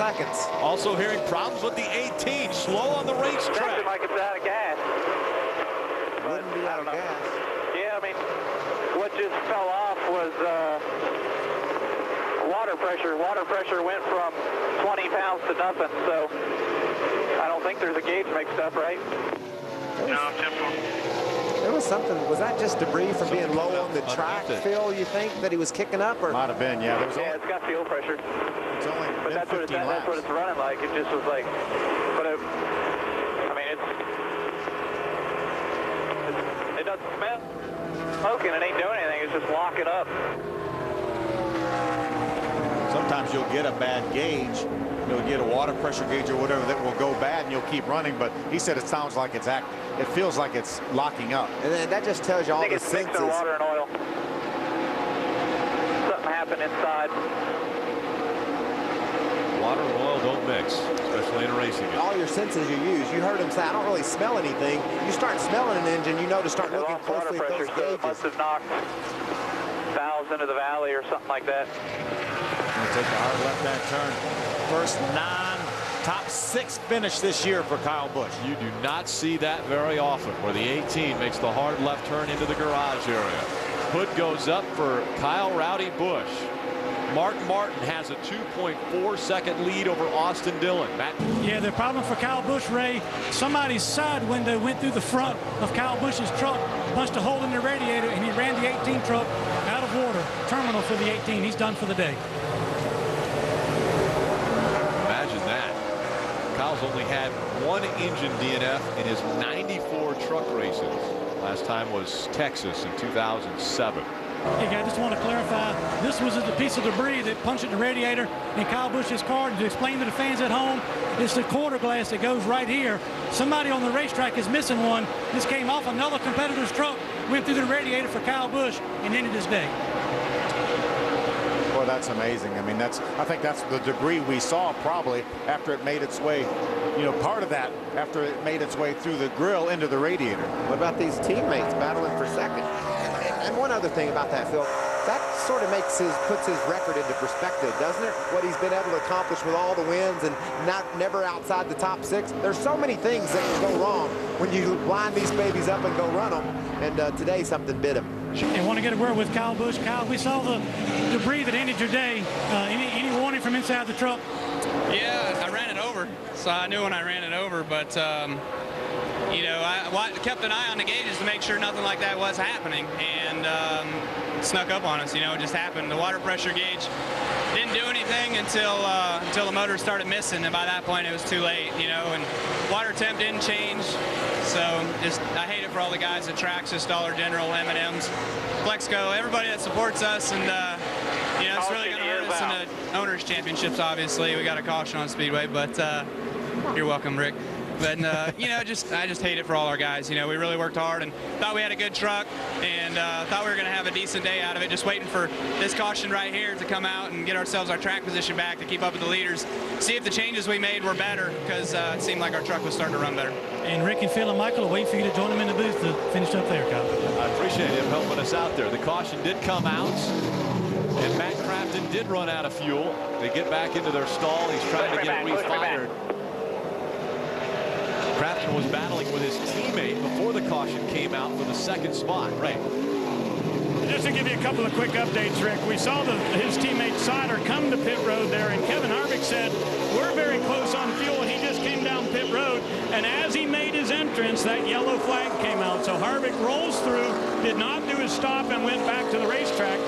seconds. Also hearing problems with the 18, slow on the racetrack. Sounds like it's out of gas. Wouldn't be out of gas. Yeah, I mean, what just fell off was water pressure. Water pressure went from 20 pounds to nothing, so I don't think there's a gauge mixed up, right? No, There was something. Was that just debris from being low on the track, Phil, you think, that he was kicking up? Or? Might have been, yeah. Yeah, it's got fuel pressure. It's only but that's what it's running like. It just was like, but I mean, it doesn't smell smoking. It ain't doing anything. It's just locking up. Sometimes you'll get a bad gauge. You'll get a water pressure gauge or whatever that will go bad and you'll keep running, but he said it sounds like it feels like it's locking up. And then that just tells you all the senses. I think it's mixing water and oil. Something happened inside. Water and oil don't mix, especially in racing. All your senses you use. You heard him say, I don't really smell anything. You start smelling an engine, you know to start looking closely at those gauges. It must have knocked valves into the valley or something like that. Gonna take a hard left-hand turn. First top 6 finish this year for Kyle Busch. You do not see that very often, where the 18 makes the hard left turn into the garage area. Hood goes up for Kyle Rowdy Busch. Mark Martin has a 2.4-second lead over Austin Dillon. Matt? Yeah, the problem for Kyle Busch, Ray, somebody's side window went through the front of Kyle Busch's truck, punched a hole in the radiator, and he ran the 18 truck out of water. Terminal for the 18. He's done for the day. Kyle's only had 1 engine DNF in his 94 truck races. Last time was Texas in 2007. Hey, guys, I just want to clarify, this was a piece of debris that punched the radiator in Kyle Busch's car. And to explain to the fans at home, it's the quarter glass that goes right here. Somebody on the racetrack is missing one. This came off another competitor's truck, went through the radiator for Kyle Busch, and ended his day. Boy, that's amazing. I mean, I think that's the debris we saw probably after it made its way, part of that after it made its way through the grill into the radiator. What about these teammates battling for second? And one other thing about that, Phil, that sort of puts his record into perspective, doesn't it? What he's been able to accomplish with all the wins and never outside the top 6. There's so many things that can go wrong when you line these babies up and go run them. And today something bit him. And want to get a word with Kyle Busch. Kyle, we saw the debris that ended your day. Any warning from inside the truck? Yeah, I ran it over, so I knew when I ran it over. But I kept an eye on the gauges to make sure nothing like that was happening, and it snuck up on us. It just happened. The water pressure gauge didn't do anything until the motor started missing, and by that point it was too late. And water temp didn't change. So I hate it for all the guys at Traxxas, Dollar General, M&M's, Flexco, everybody that supports us, and it's really going to hurt us in the owners' championships. Obviously, we got a caution on Speedway, but you're welcome, Rick. But I just hate it for all our guys. We really worked hard and thought we had a good truck, and thought we were going to have a decent day out of it. Just waiting for this caution right here to come out and get ourselves our track position back to keep up with the leaders. See if the changes we made were better, because it seemed like our truck was starting to run better. And Rick and Phil and Michael will wait for you to join them in the booth to finish up there, Kyle. I appreciate him helping us out there. The caution did come out, and Matt Crafton did run out of fuel. They get back into their stall. He's trying to get it refired. Crafton was battling with his teammate before the caution came out for the 2nd spot. Right. Just to give you a couple of quick updates, Rick, we saw his teammate Sider come to pit road there, and Kevin Harvick said, we're very close on fuel. He just came down pit road, and as he made his entrance, that yellow flag came out. So Harvick rolls through, did not do his stop, and went back to the racetrack.